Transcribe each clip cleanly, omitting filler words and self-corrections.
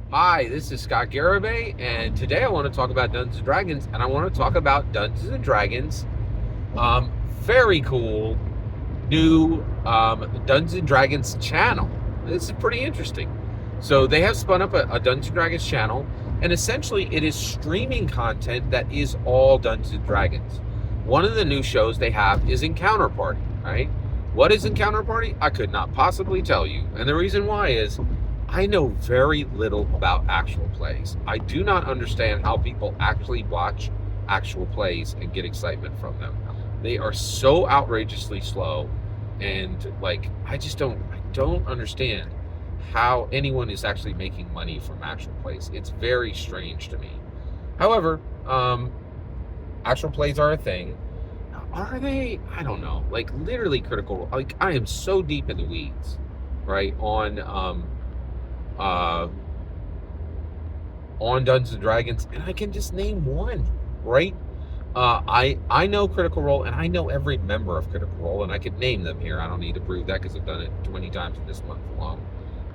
Hi, this is Scott Garibay, and today I want to talk about Dungeons and Dragons, and I want to talk about Dungeons and Dragons. Very cool new Dungeons and Dragons channel. This is pretty interesting. So they have spun up a Dungeons and Dragons channel, and essentially it is streaming content that is all Dungeons and Dragons. One of the new shows they have is Encounter Party, right? What is Encounter Party? I could not possibly tell you, and the reason why is I know very little about actual plays. I do not understand how people actually watch actual plays and get excitement from them. They are so outrageously slow, and like I don't understand how anyone is actually making money from actual plays. It's very strange to me. However, actual plays are a thing. Are they? I don't know. Like literally critical. Like I am so deep in the weeds, right? Uh, on Dungeons and Dragons, and I can just name one, right? I know Critical Role, and I know every member of Critical Role, and I could name them here. I don't need to prove that because I've done it 20 times in this month alone,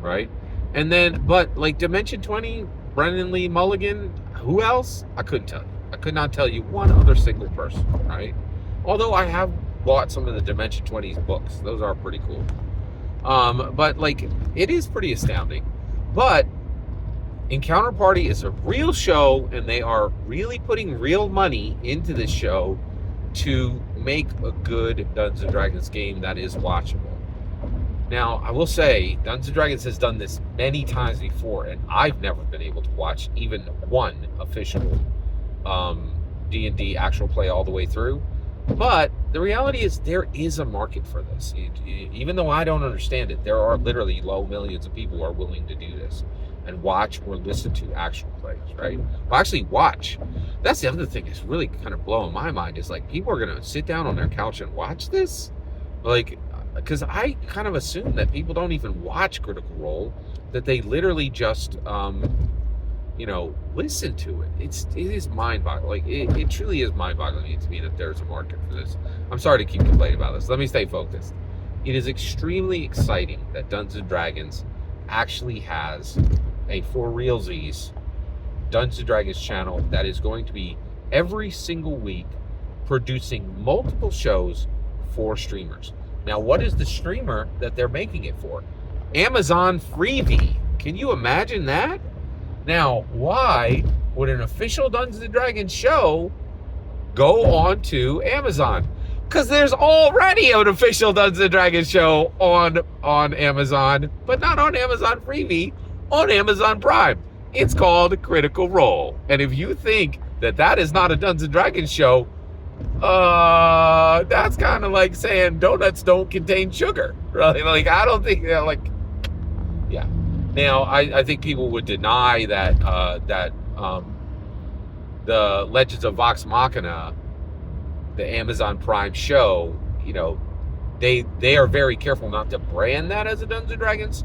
right? And then, but like Dimension 20, Brendan Lee Mulligan, who else? I couldn't tell you. I could not tell you one other single person, right? Although I have bought some of the Dimension 20's books. Those are pretty cool. But like, it is pretty astounding. But Encounter Party is a real show, and they are really putting real money into this show to make a good Dungeons and Dragons game that is watchable. Now, I will say, Dungeons and Dragons has done this many times before, and I've never been able to watch even one official D&D actual play all the way through. But the reality is there is a market for this. Even though I don't understand it, there are literally low millions of people who are willing to do this and watch or listen to actual plays, right? Well, actually watch. That's the other thing that's really kind of blowing my mind is like people are going to sit down on their couch and watch this? Like, because I kind of assume that people don't even watch Critical Role, that they literally just listen to it. It is mind-boggling. Like it truly is mind-boggling to me that there's a market for this. I'm sorry to keep complaining about this. Let me stay focused. It is extremely exciting that Dungeons and Dragons actually has a for realsies Dungeons and Dragons channel that is going to be every single week producing multiple shows for streamers. Now, what is the streamer that they're making it for? Amazon Freevee. Can you imagine that? Now, why would an official Dungeons & Dragons show go on to Amazon? Because there's already an official Dungeons & Dragons show on Amazon, but not on Amazon Freevee, on Amazon Prime. It's called Critical Role. And if you think that that is not a Dungeons & Dragons show, that's kind of like saying donuts don't contain sugar. Really? Like, I don't think, yeah. Now, I think people would deny that the Legends of Vox Machina, the Amazon Prime show, they are very careful not to brand that as a Dungeons and Dragons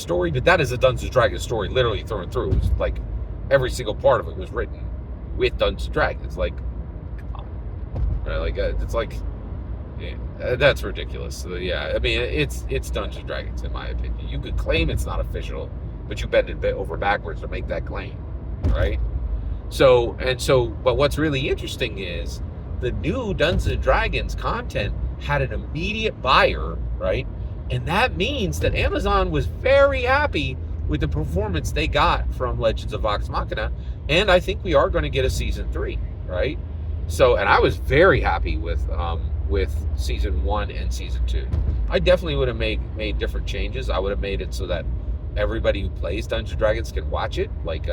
story, but that is a Dungeons and Dragons story, literally through and through. It was like every single part of it was written with Dungeons and Dragons. Like, come on, right? Like it's like. Yeah, that's ridiculous. So, yeah, I mean, it's Dungeons and Dragons, in my opinion. You could claim it's not official, but you bend it over backwards to make that claim, right? But what's really interesting is the new Dungeons and Dragons content had an immediate buyer, right? And that means that Amazon was very happy with the performance they got from Legends of Vox Machina, and I think we are going to get a season 3, right? So, and I was very happy with season 1 and season 2. I definitely would have made different changes. I would have made it so that everybody who plays Dungeons & Dragons can watch it. Like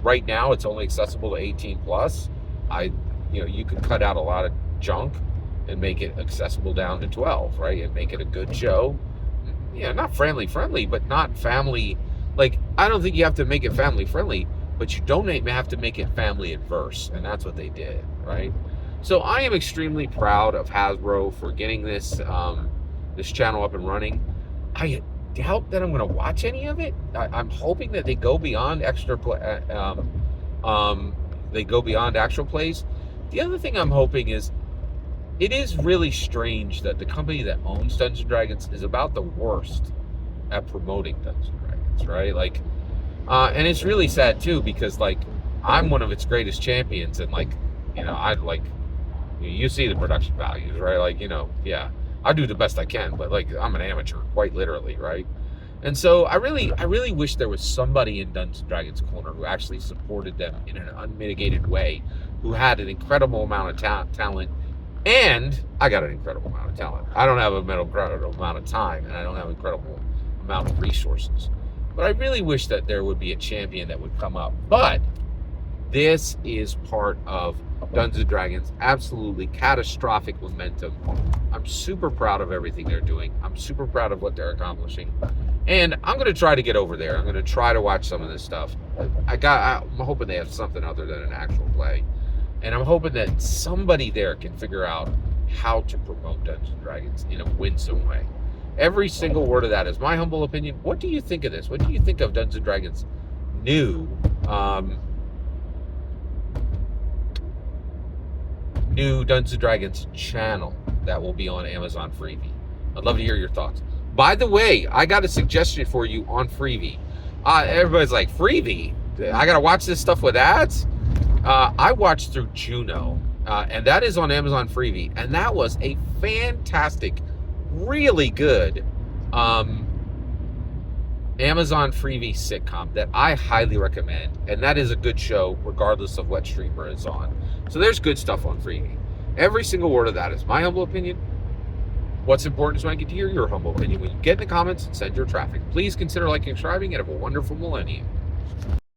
right now, it's only accessible to 18 plus. You could cut out a lot of junk and make it accessible down to 12, right? And make it a good show. Yeah, not family friendly, but not family. Like, I don't think you have to make it family friendly, but you don't have to make it family adverse, and that's what they did, right? So I am extremely proud of Hasbro for getting this channel up and running. I doubt that I'm going to watch any of it. I'm hoping that they go beyond they go beyond actual plays. The other thing I'm hoping is, it is really strange that the company that owns Dungeons & Dragons is about the worst at promoting Dungeons & Dragons, right? Like, And it's really sad too, because like I'm one of its greatest champions, and like, I like, you see the production values, right? Like, yeah, I do the best I can, but like I'm an amateur, quite literally, right? And so I really wish there was somebody in Dungeons and Dragons corner who actually supported them in an unmitigated way, who had an incredible amount of talent, and I got an incredible amount of talent. I don't have an incredible amount of time, and I don't have an incredible amount of resources. But I really wish that there would be a champion that would come up. But this is part of Dungeons and Dragons' absolutely catastrophic momentum. I'm super proud of everything they're doing. I'm super proud of what they're accomplishing. And I'm going to try to get over there. I'm going to try to watch some of this stuff. I'm hoping they have something other than an actual play. And I'm hoping that somebody there can figure out how to promote Dungeons and Dragons in a winsome way. Every single word of that is my humble opinion. What do you think of this? What do you think of Dungeons and Dragons' new Dungeons and Dragons channel that will be on Amazon Freevee? I'd love to hear your thoughts. By the way, I got a suggestion for you on Freevee. Everybody's like, Freevee? I got to watch this stuff with ads? I watched through Juno, and that is on Amazon Freevee, and that was a fantastic, really good Amazon Freevee sitcom that I highly recommend, and that is a good show regardless of what streamer it's on. So there's good stuff on Freevee. Every single word of that is my humble opinion. What's important is when I get to hear your humble opinion. When you get in the comments and send your traffic, please consider liking and subscribing, and have a wonderful millennium.